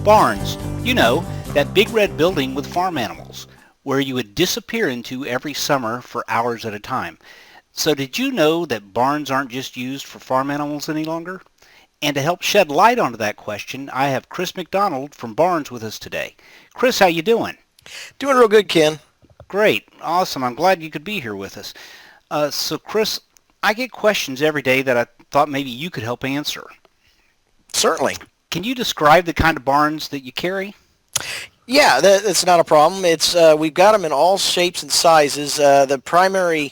Barns, that big red building with farm animals, where you would disappear into every summer for hours at a time. So did you know that barns aren't just used for farm animals any longer? And to help shed light onto that question, I have Chris McDonald from Barnes with us today. Chris, how you doing? Doing real good, Ken. Great. Awesome. I'm glad you could be here with us. So Chris, I get questions every day that I thought maybe you could help answer. Certainly. Can you describe the kind of barns that you carry? Yeah, that's not a problem. It's we've got them in all shapes and sizes. The primary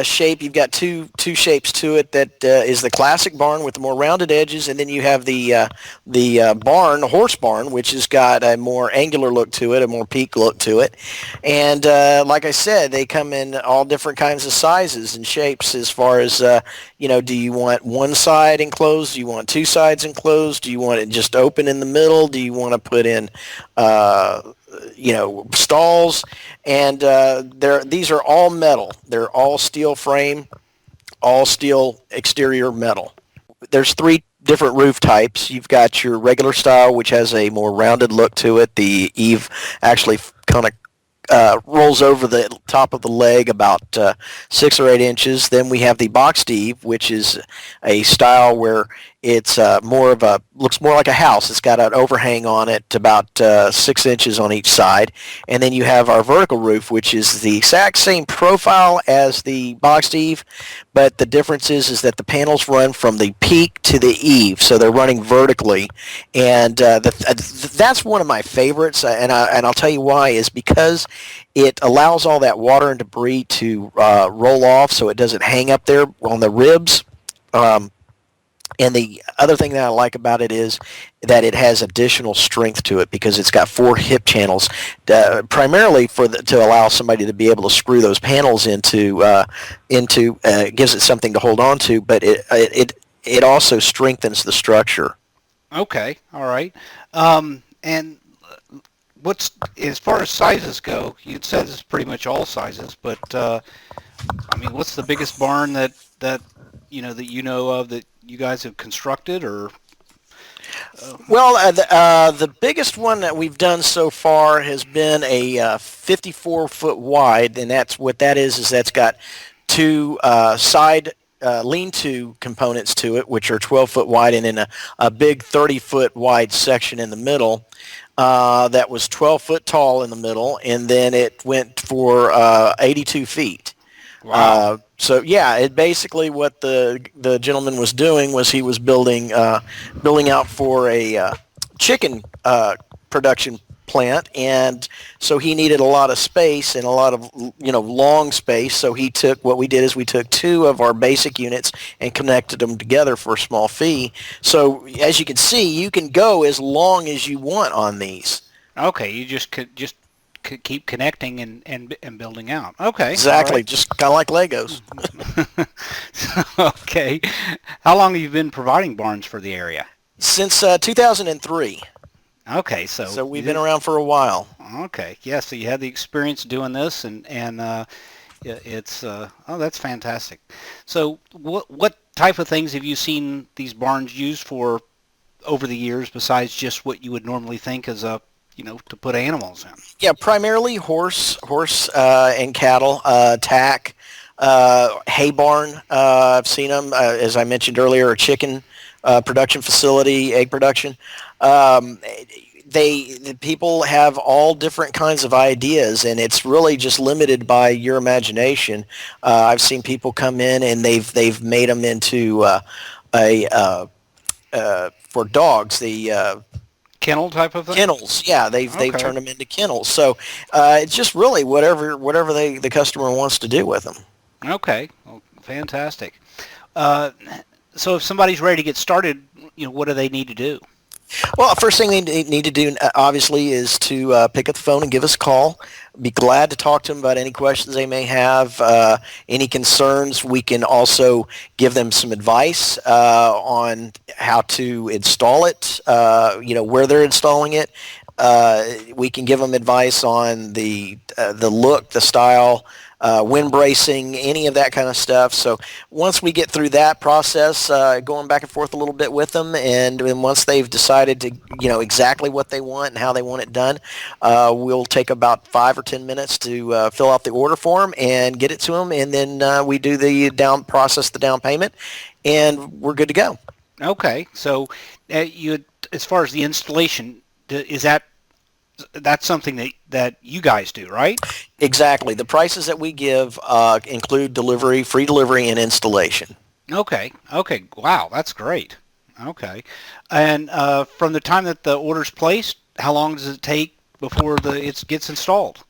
shape, you've got two shapes to it. That is the classic barn with the more rounded edges, and then you have the barn, the horse barn, which has got a more angular look to it, a more peak look to it. And like I said, they come in all different kinds of sizes and shapes as far as, do you want one side enclosed? Do you want two sides enclosed? Do you want it just open in the middle? Do you want to put in stalls? And these are all metal. They're all steel frame, all steel exterior metal. There's three different roof types. You've got your regular style, which has a more rounded look to it. The eave actually kind of rolls over the top of the leg about 6 or 8 inches. Then we have the boxed eave, which is a style where it's looks more like a house. It's got an overhang on it about 6 inches on each side. And then you have our vertical roof, which is the exact same profile as the boxed eave, but the difference is that the panels run from the peak to the eave, so they're running vertically. And that's one of my favorites, and I'll tell you why, is because it allows all that water and debris to roll off so it doesn't hang up there on the ribs. And the other thing that I like about it is that it has additional strength to it because it's got 4 hip channels, primarily to allow somebody to be able to screw those panels into gives it something to hold on to, but it also strengthens the structure. Okay, all right. And as far as sizes go, you said it's pretty much all sizes, but what's the biggest barn that you know of that you guys have constructed, or? Well, the biggest one that we've done so far has been a 54-foot wide, and that's what that is that's got 2 side lean-to components to it, which are 12-foot wide, and then a big 30-foot wide section in the middle that was 12 foot tall in the middle, and then it went for 82 feet. Wow. So yeah, it basically what the gentleman was doing was he was building out for a chicken production plant, and so he needed a lot of space and a lot of long space. So we took 2 of our basic units and connected them together for a small fee. So as you can see, you can go as long as you want on these. Okay, you just keep connecting and building out. Okay. Exactly, right. just kind of like Legos. Okay. How long have you been providing barns for the area? Since 2003. Okay, so we've been around for a while. Okay, yeah. So you had the experience doing this, and it's that's fantastic. So what type of things have you seen these barns used for over the years besides just what you would normally think as a to put animals in? Yeah, primarily horse and cattle, tack, hay barn. I've seen them, as I mentioned earlier, a chicken production facility, egg production. The people have all different kinds of ideas, and it's really just limited by your imagination. I've seen people come in and they've made them into for dogs, the kennel type of thing? Kennels, yeah. They've turned them into kennels. So it's just really whatever the customer wants to do with them. Okay, well, fantastic. So if somebody's ready to get started, what do they need to do? Well, first thing they need to do, obviously, is to pick up the phone and give us a call. Be glad to talk to them about any questions they may have, any concerns. We can also give them some advice on how to install it, where they're installing it, We can give them advice on the look, the style, wind bracing, any of that kind of stuff. So once we get through that process, going back and forth a little bit with them, and then once they've decided to, exactly what they want and how they want it done, we'll take about 5 or 10 minutes to fill out the order form and get it to them, and then we do the down payment, and we're good to go. Okay, so as far as the installation, is that's something that you guys do, right? Exactly. The prices that we give include delivery, free delivery, and installation. Okay. Okay. Wow, that's great. Okay. And from the time that the order's placed, how long does it take before it gets installed?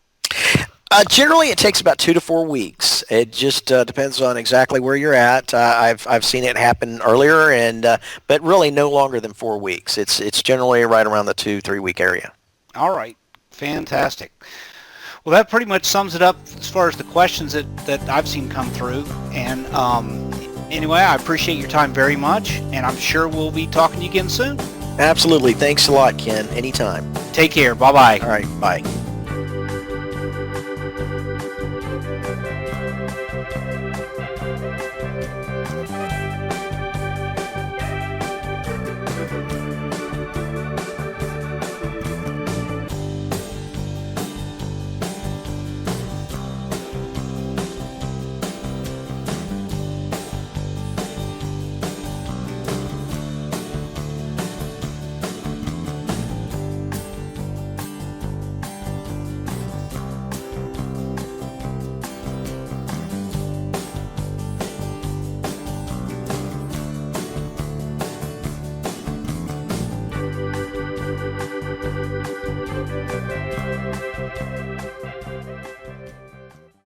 Generally, it takes about 2 to 4 weeks. It just depends on exactly where you're at. I've seen it happen earlier, but really no longer than 4 weeks. It's generally right around the 2-3 week area. All right. Fantastic. Well, that pretty much sums it up as far as the questions that I've seen come through. And anyway, I appreciate your time very much, and I'm sure we'll be talking to you again soon. Absolutely. Thanks a lot, Ken. Anytime. Take care. Bye-bye. All right. Bye.